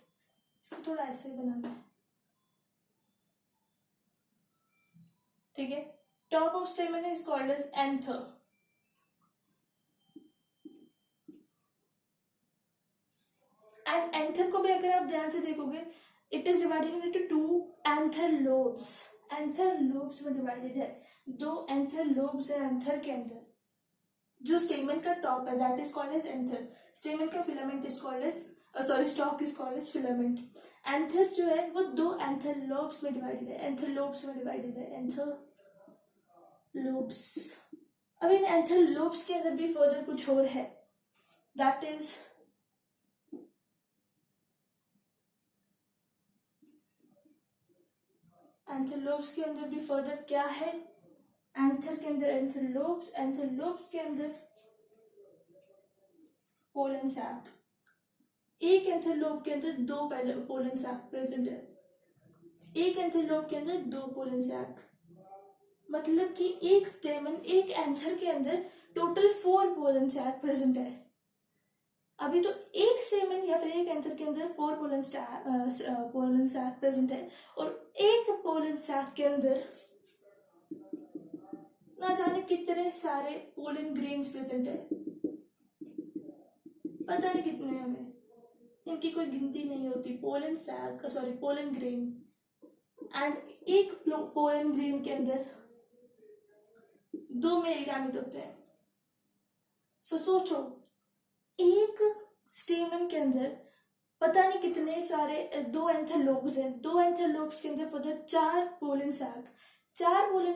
इसको थोड़ा ऐसे बनाना है, ठीक है। Top of stamen is called as anther. And anther को भी अगर आप ध्यान से देखोगे, it is divided into two anther lobes. Anther lobes में डिवाइडेड है, दो एंथर लोब्स है एंथर के अंदर। जो स्टेमन का टॉप है that is called as anther. Stamen का filament is called as stalk is called as filament. Anther जो है वो दो एंथर लोब्स में डिवाइडेड है, एंथर लोब्स में डिवाइडेड है, एंथर लोब्स। अब इन एंथर लोब्स के अंदर भी फर्दर कुछ और है, दैट इज एंथर लोब्स के अंदर भी फर्दर क्या है, एंथर के अंदर एंथर लोब्स के अंदर पोलन सैक। एक एंथर लोब के अंदर दो पोलन सैक प्रेजेंट है, एक एंथर लोब के अंदर दो पोलन सैक, मतलब कि एक स्टेमन एक एंथर के अंदर टोटल 4 पोलन सैक प्रेजेंट है। अभी तो एक स्टेमन या फिर एक एंथर के अंदर 4 पोलन सैक प्रेजेंट है, और एक पोलन सैक के अंदर ना जाने कितने सारे पोलन ग्रेन्स प्रेजेंट है, पता नहीं कितने, हमें इनकी कोई गिनती नहीं होती। पोलन ग्रेन, एंड एक पोलन ग्रेन के अंदर 2 मेल गैमेट होते हैं। सोचो, एक स्टेमन के अंदर पता नहीं कितने सारे 2 एंथर लोब्स हैं, 2 एंथर लोब्स के अंदर फर्दर 4 पोलन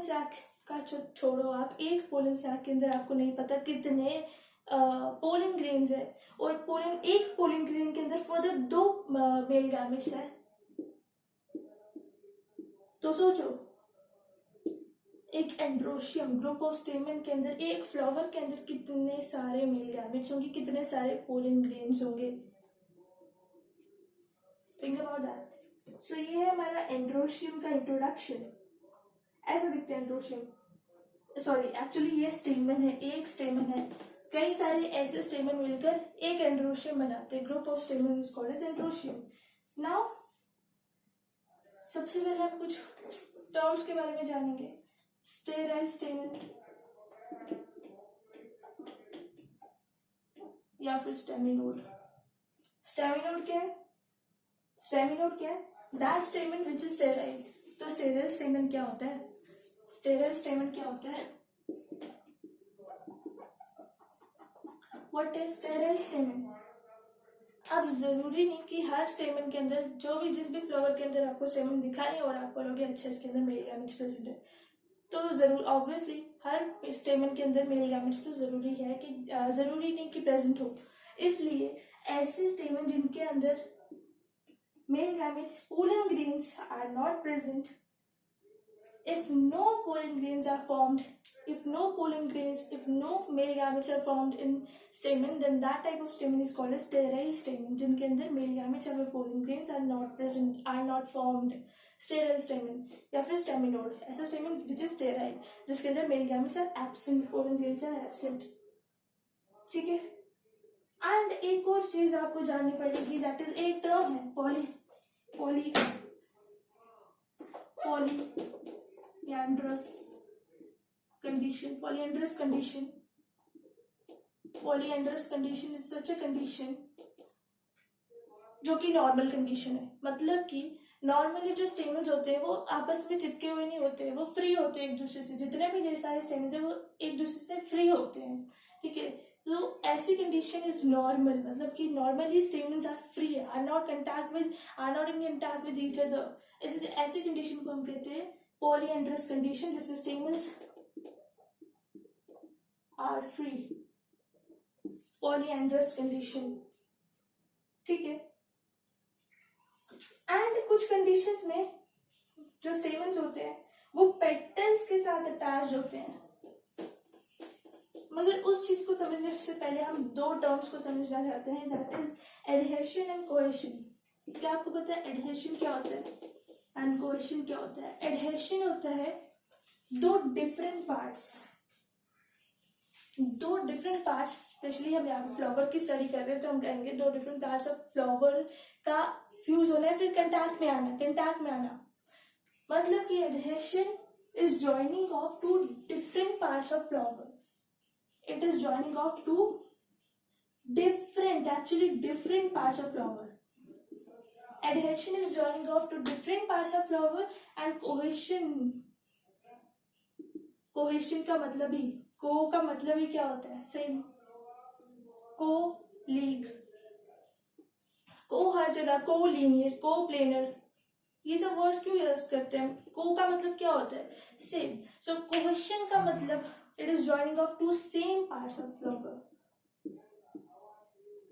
सैक का छोड़ो आप, एक पोलन सैक के अंदर आपको नहीं पता कितने पोलन ग्रेन्स है, और एक पोलन ग्रेन के अंदर फर्दर 2 मेल गैमेट्स है। तो सोचो, एक एंड्रोशियम ग्रुप ऑफ स्टेमन के अंदर, एक फ्लावर के अंदर कितने सारे मेल गैमेट्स होंगे, कितने सारे पोलन ग्रेन्स होंगे। Think about that. सो ये है हमारा एंड्रोशियम का इंट्रोडक्शन। ऐसा दिखते हैं एंड्रोशियम, सॉरी एक्चुअली ये स्टेमन है, एक स्टेमन है, कई सारे ऐसे स्टेमन मिलकर एक एंड्रोशियम बनाते हैं। Group of stamen is called as androecium. Now सबसे पहले हम कुछ टर्म्स के बारे में जानेंगे। स्टेराइल स्टेमन या फिर स्टेमिनोड। स्टेमिनोड क्या है? स्टेमिनोड क्या है? That स्टेमन which is sterile. तो स्टेराइल स्टेमन क्या होता है? स्टेराइल स्टेमन क्या होता है? What is sterile स्टेमन? अब जरूरी नहीं कि हर स्टेमन के अंदर जिस भी फ्लावर के अंदर आपको स्टेमन दिखा नहीं और आप बोलोगे अच्छा इसके अंदर मेल गैमेट्स प्रेजेंट है, तो जरूर ऑब्वियसली हर स्टेमन के अंदर मेल गैमेट्स तो जरूरी है कि जरूरी नहीं कि प्रेजेंट हो। इसलिए ऐसे स्टेमन जिनके अंदर male gametes pollen grains are not present, if no pollen grains are formed, if no male gametes are formed in stamen, then that type of stamen is called as sterile stamen, जिनके अंदर male gametes और pollen grains are not present, are not formed। sterile stamen या फिर staminode, ऐसा stamen which is sterile, जिसके अंदर male gametes are absent, pollen grains are absent। ठीक है। एंड एक और चीज आपको जाननी पड़ेगी, दैट इज एक टर्म है polyandrous condition। polyandrous condition is such a condition जो कि नॉर्मल कंडीशन है। मतलब कि नॉर्मली जो स्टेमन्स होते हैं वो आपस में चिपके हुए नहीं होते, वो फ्री होते हैं एक दूसरे से। जितने भी ढेर सारे स्टेमन्स हैं वो एक दूसरे से फ्री होते हैं। ठीक है, तो ऐसी कंडीशन इज नॉर्मल, मतलब कि normally stamens are free, are not in contact with each other. ऐसी कंडीशन को हम कहते हैं पॉलीएंड्रस कंडीशन, जिसमें stamens are free. Polyandrous condition. ठीक है। एंड कुछ कंडीशंस में जो स्टेमन्स होते हैं वो पेटल्स के साथ अटैच होते हैं। मगर उस चीज को समझने से पहले हम 2 टर्म्स को समझना चाहते हैं, that is adhesion and cohesion. क्या आपको पता है एडहेशन क्या होता है एंड कोहेशन क्या होता है? एडहेशन होता है 2 डिफरेंट पार्ट्स, स्पेशली हम यहाँ फ्लावर की स्टडी कर रहे हैं तो हम कहेंगे 2 डिफरेंट पार्ट्स ऑफ फ्लावर का फ्यूज होना है, फिर कंटैक्ट में आना। मतलब कि adhesion is joining of 2 different parts of flower. It is joining of 2 different parts of flower. Adhesion is joining of 2 different parts of flower, and cohesion का मतलब ही क्या होता है? सेम। को-लीग, को हर जगह, को-लीनियर, को-प्लेनर, ये सब वर्ड्स क्यों यूज करते हैं? को का मतलब क्या होता है? सेम। सो कोहेशन का मतलब it is joining of 2 same parts of flower.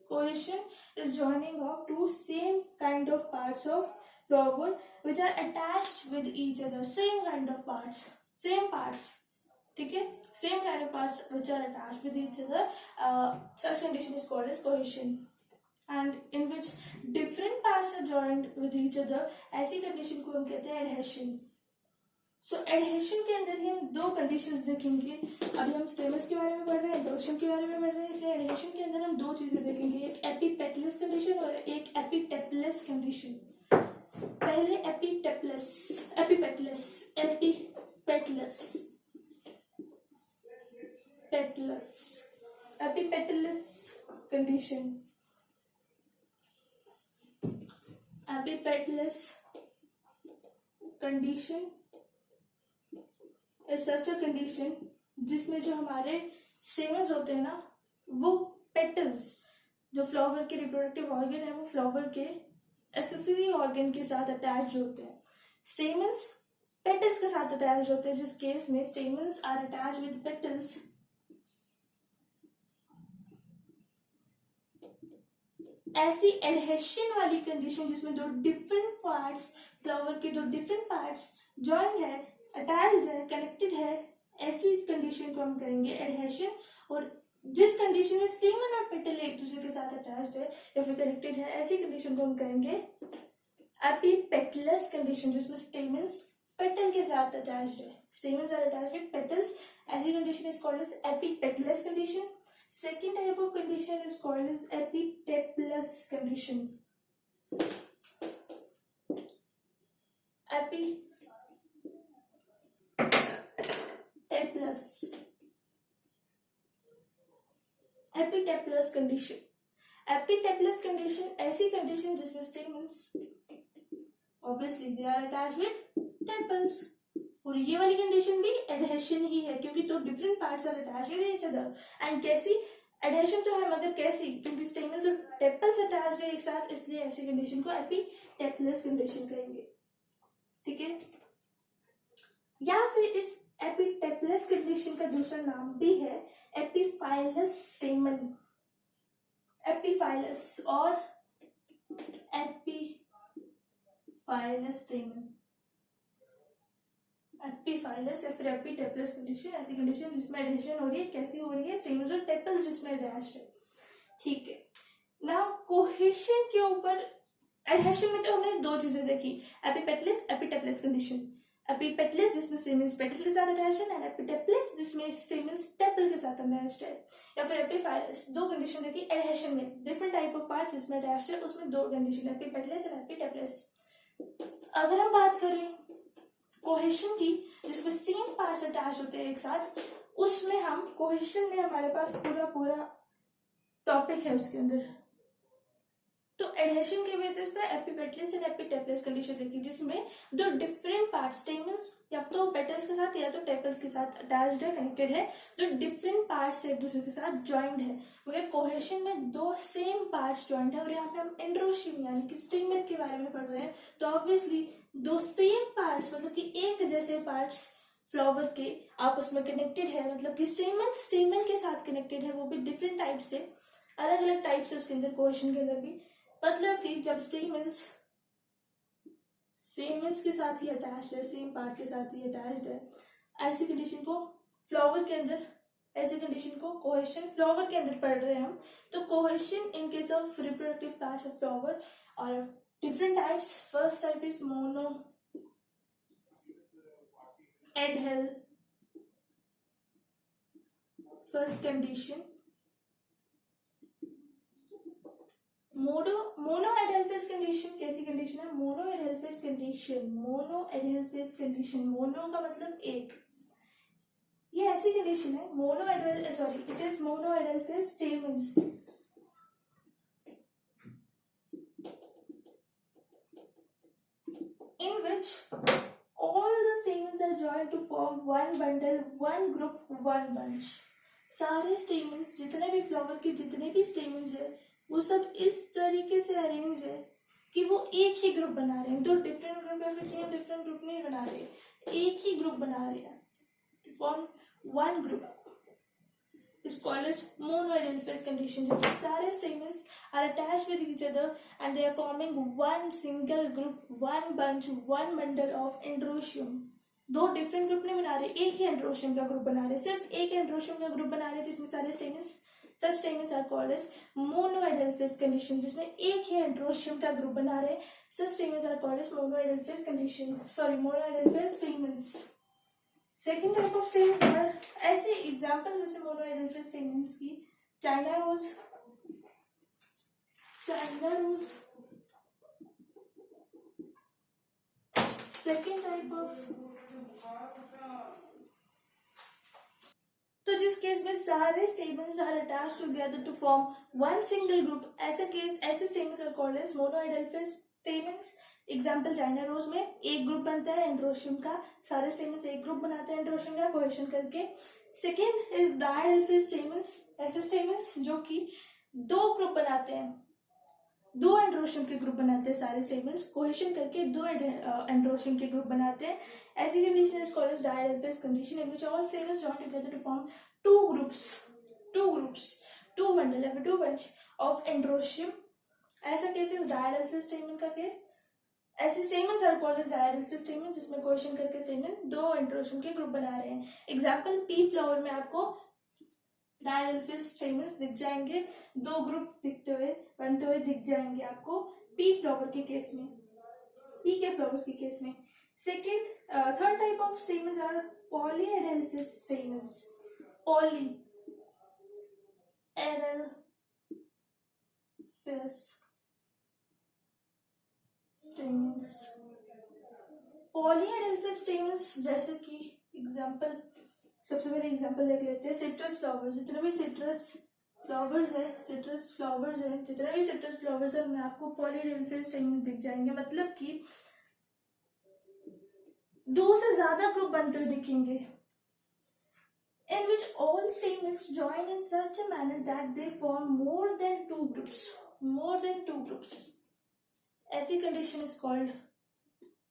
Cohesion is joining of 2 same kind of parts of flower which are attached with each other. Same kind of parts. ठीक है? Same kind of parts which are attached with each other. Such condition is called as cohesion. And in which different parts are joined with each other, ऐसी condition को हम कहते हैं adhesion. सो एडहेशन के अंदर ही हम 2 कंडीशंस देखेंगे। अभी हम स्टेमन्स के बारे में पढ़ रहे हैं, एंड्रोशियम के बारे में पढ़ रहे हैं, इसलिए एडहेशन के अंदर हम 2 चीजें देखेंगे, एक एपिपेटलस कंडीशन और एक एपिटेपलस कंडीशन। पहले epipetalous condition. Epipetalous condition is such a condition जिसमें जो हमारे स्टेमन्स होते हैं ना, वो पेटल्स, जो फ्लावर के रिप्रोडक्टिव ऑर्गन है, वो फ्लावर के एक्सेसरी ऑर्गन के साथ अटैच होते हैं। स्टेमन्स पेटल्स के साथ अटैच होते हैं, जिस केस में stamens are attach with petals. ऐसी एडहेशन वाली कंडीशन जिसमें दो डिफरेंट पार्ट्स, फ्लावर के दो डिफरेंट पार्ट्स जॉइंड है, अटैच्ड है, कनेक्टेड है, ऐसी कंडीशन को हम कहेंगे एडहेशन। और जिस कंडीशन में स्टेमन और पेटल एक दूसरे के साथ अटैच्ड है या फिर कनेक्टेड है, ऐसी कंडीशन को हम कहेंगे एपीपेटलस कंडीशन, जिसमें स्टेमन्स पेटल के साथ अटैच्ड है, stamens are attached with petals, ऐसी condition is called as epipetalous condition. Second type of condition is called as epiteplous condition. Epiteplous condition. Epiteplous condition ऐसी condition जिसमें stamens obviously they are attached with tepals, और ये वाली कंडीशन भी एडहेशन ही है क्योंकि दो different parts are attached with each other. And कैसी एडहेशन तो है मगर कैसी, क्योंकि स्टेमन्स और टेपल्स अटैच्ड है एक साथ, इसलिए ऐसी कंडीशन को एपीटेपलस कंडीशन कहेंगे। ठीक है, या फिर इस एपीटेपलस कंडीशन का दूसरा नाम भी है एपीफाइलस स्टेमन, एपीफाइलस और एपीफाइलस स्टेमन, एपीफाइलस या फिर एपीटेपलस कंडीशन, ऐसी कंडीशन जिसमें एडहेशन हो रही है, कैसी हो रही है, स्टेमन्स और टेपल्स जिसमें अटैच्ड है। ठीक है, नाउ कोहेशन के ऊपर, एडहेशन में तो हमने दो चीजें देखी, एपीपेटलस, एपीटेपलस कंडीशन। एपीपेटलस जिसमें स्टेमन्स पेटल के साथ अटैच्ड है, एंड एपीटेपलस जिसमें स्टेमन्स टेपल के साथ अटैच्ड है, या फिर एपीफाइलस। दो कंडीशन देखी एडहेशन में, डिफरेंट टाइप ऑफ पार्ट्स जिसमें अटैच्ड है, उसमें दो कंडीशन, एपीपेटलस और एपीटेपलस। अगर हम बात करें कोहेशन की, जिसमें सेम पार्ट्स अटैच होते हैं एक साथ, उसमें हम कोहेशन में हमारे पास पूरा टॉपिक है उसके अंदर। तो एडहेशन के बेसिस पे एपीपेटलस एंड एपीटेपलस कंडीशन देखी, जिसमें दो डिफरेंट पार्ट्स, स्टेमन्स या तो पेटल्स के साथ या तो टेपल्स के साथ अटैच्ड है, कनेक्टेड है, जो डिफरेंट पार्ट्स एक दूसरे के साथ ज्वाइंट है। मगर कोहेशन में दो सेम पार्ट्स ज्वाइंट है, और यहाँ पे हम एंड्रोशियम यानी कि स्टेमन के बारे में पढ़ रहे हैं, तो ऑब्वियसली दो सेम पार्ट्स मतलब कि एक जैसे पार्ट्स फ्लावर के आपस में कनेक्टेड है, मतलब कि स्टेमन के साथ कनेक्टेड है, वो भी डिफरेंट टाइप से, अलग अलग टाइप से उसके अंदर, कोहेशन के अंदर भी। मतलब कि जब स्टेमन्स के साथ ही अटैच्ड है, सेम पार्ट के साथ ही अटैच्ड है, ऐसी कंडीशन को फ्लावर के अंदर, ऐसी कंडीशन को कोहेशन फ्लावर के अंदर पढ़ रहे हैं हम। तो cohesion in case of reproductive parts of flower और different types. First type is monoidal. First condition, monoidal phase condition कैसी कंडीशन है? monoidal phase condition, monoidal phase condition, mono का मतलब एक, ये ऐसी कंडीशन है monoidal, sorry, it is monoidal phase stamens in which all the stamens are joined to form one bundle, one group, one bunch. सारे स्टेमन्स, जितने भी फ्लावर के जितने भी स्टेमन्स है, वो सब इस तरीके से अरेंज है कि वो एक ही ग्रुप बना रहे हैं। दो डिफरेंट ग्रुप या फिर तीन डिफरेंट ग्रुप नहीं बना रहे, एक ही ग्रुप बना रहे हैं, form one group. is called as monoidal phase condition, जिसमें सारे stamens are attached with each other and they are forming one single group, one bunch, one bundle of androecium. दो डिफरेंट ग्रुप नहीं बना रहे, एक ही एंड्रोशियम का ग्रुप बना रहे, सिर्फ एक एंड्रोशियम का ग्रुप बना रहे जिसमें सारे stamens, such stamens are called as monoidal phase condition, जिसमें एक ही एंड्रोशियम का ग्रुप बना रहे, such stamens are called as monoidal phase condition, sorry, monoidal phase stamens. Second type of stamens पर ऐसे एग्जांपल्स जैसे मोनोइडल फेज स्टेमन्स की, China rose, second type of, तो जिस केस में सारे stamens are attached together to form one single group, ऐसे केस, ऐसे stamens are called as monadelphous stamens. Example China rose में एक ग्रुप बनता है एंड्रोशियम का, सारे स्टेमन्स एक ग्रुप बनाते हैं एंड्रोशियम का कोहेशन करके। सेकेंड इज डायडेल्फिस स्टेमन्स, ऐसे स्टेमन्स जो कि दो ग्रुप बनाते हैं, दो एंड्रोशियम के ग्रुप बनाते हैं सारे स्टेटमेंट्स, कोहेशन करके दो एंड्रोशियम के ग्रुप बनाते हैं। ऐसी condition is called as diadelphous condition in which all statements join together to form two groups, two bundle या टू बंच ऑफ एंड्रोशियम। ऐसा केस इज डायडेल्फियस स्टेटमेंट का केस। ऐसे statements are called as diadelphous statement जिसमें कोहेशन करके स्टेटमेंट दो एंड्रोशियम के ग्रुप बना रहे हैं। एग्जांपल पी फ्लावर में आपको डायडेल्फियस स्टेटमेंट्स दिख जाएंगे, दो ग्रुप बनते हुए दिख जाएंगे आपको पी फ्लावर के केस में, पी के फ्लावर्स के केस में। Second third type of statements are polyadelphous statements. Polyadelphous statements जैसे कि एग्जांपल, सबसे पहले एग्जांपल देख लेते हैं सिट्रस फ्लावर्स। जितने भी सिट्रस फ्लावर्स है उनमें आपको पॉलीएडेल्फियस स्टेटमेंट दिख जाएंगे, मतलब कि दो से ज्यादा ग्रुप बनते हुए दिखेंगे। In which all statements join in such a manner that they form more than two groups. ऐसी condition is called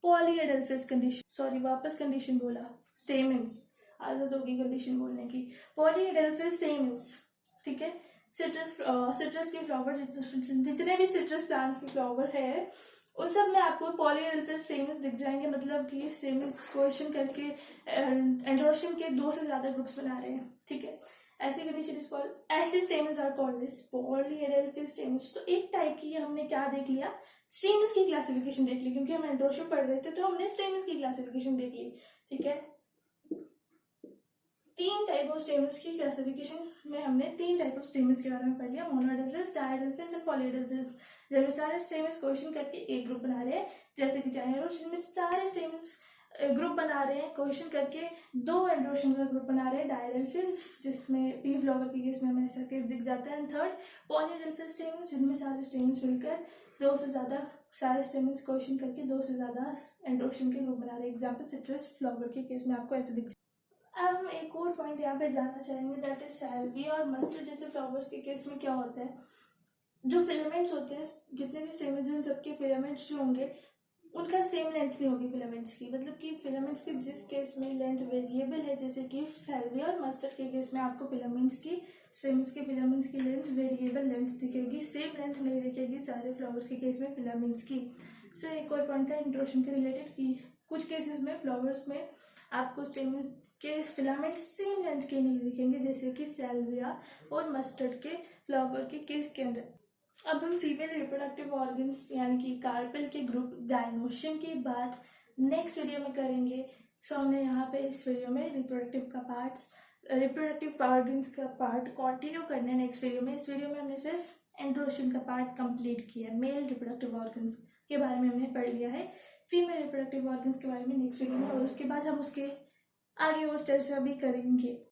polyadelphous condition. Sorry, वापस कंडीशन बोला, स्टेटमेंट्स आदत होगी कंडीशन बोलने की। पॉलीएडेल्फियस स्टेटमेंट्स, ठीक है। सिट्रस के फ्लावर, जितने भी सिट्रस प्लांट्स के फ्लावर है उन सब में आपको पॉलीएडेल्फियस स्टेटमेंट्स दिख जाएंगे, मतलब कि स्टेटमेंट्स कोहेशन करके एंड्रोशियम के दो से ज्यादा ग्रुप्स बना रहे हैं, ठीक है। ऐसी कंडीशन इज कॉल्ड, ऐसे statements are called as polyadelphous statements. तो एक टाइप की हमने क्या देख लिया, स्टेटमेंट्स की क्लासिफिकेशन देख ली, क्योंकि हम एंड्रोशियम पढ़ रहे थे तो हमने स्टेटमेंट्स की क्लासिफिकेशन देख ली, ठीक है। तीन टाइप ऑफ स्टेटमेंट्स की क्लासिफिकेशन में हमने तीन टाइप ऑफ स्टेटमेंट्स के बारे में पढ़ लिया, मोनोएडेल्फियस, डायडेल्फियस एंड पॉलीएडेल्फियस। जब सारे स्टेटमेंट्स कोहेशन करके एक ग्रुप बना रहे हैं, जैसे कि चाइना रोज जिसमें सारे स्टेटमेंट्स ग्रुप बना रहे हैं कोहेशन करके दो एंड्रोशियम का ग्रुप बना रहे हैं, डायडेल्फियस जिसमें पी फ्लावर के केस में हमें ऐसा केस दिख जाता है। एंड थर्ड पॉलीएडेल्फियस स्टेटमेंट्स जिनमें सारे स्टेटमेंट्स मिलकर दो से ज्यादा, सारे स्टेटमेंट्स कोहेशन करके दो से ज्यादा एंड्रोशियम के ग्रुप बना रहे हैं। एग्जाम्पल सिट्रस फ्लावर के केस में आपको ऐसे दिख। अब हम एक और पॉइंट यहाँ पे जानना चाहेंगे, दैट इज सैल्विया और मस्टर्ड जैसे फ्लावर्स के केस में क्या होता है। जो फिलामेंट्स होते हैं, जितने भी स्टेमन्स हैं उन सबके फिलामेंट्स जो होंगे उनका सेम लेंथ नहीं होगी फिलामेंट्स की, मतलब कि फिलामेंट्स की जिस केस में लेंथ वेरिएबल है, जैसे कि सैल्विया और मस्टर्ड के केस में आपको फिलामेंट्स की, स्टेमन्स के फिलामेंट्स की लेंथ वेरिएबल लेंथ दिखेगी, सेम लेंथ नहीं दिखेगी सारे फ्लावर्स के केस में फिलामेंट्स की। सो एक और पॉइंट था इंट्रोडक्शन के रिलेटेड कि कुछ केसेस में फ्लावर्स में आपको स्टेमन्स के फिलामेंट सेम लेंथ के नहीं दिखेंगे, जैसे कि सैल्विया और मस्टर्ड के फ्लावर के केस के अंदर। अब हम फीमेल रिप्रोडक्टिव ऑर्गन्स यानी कि कार्पेल के ग्रुप गायनोशियम की बात नेक्स्ट वीडियो में करेंगे। सो हमने यहाँ पे इस वीडियो में रिप्रोडक्टिव ऑर्गन्स का पार्ट कंटिन्यू करना है नेक्स्ट वीडियो में। इस वीडियो में हमने सिर्फ एंड्रोशियम का पार्ट कंप्लीट किया है, मेल रिप्रोडक्टिव ऑर्गन्स के बारे में हमने पढ़ लिया है, फीमेल रिप्रोडक्टिव ऑर्गन्स के बारे में नेक्स्ट वीडियो में, और उसके बाद हम उसके आगे और चर्चा भी करेंगे।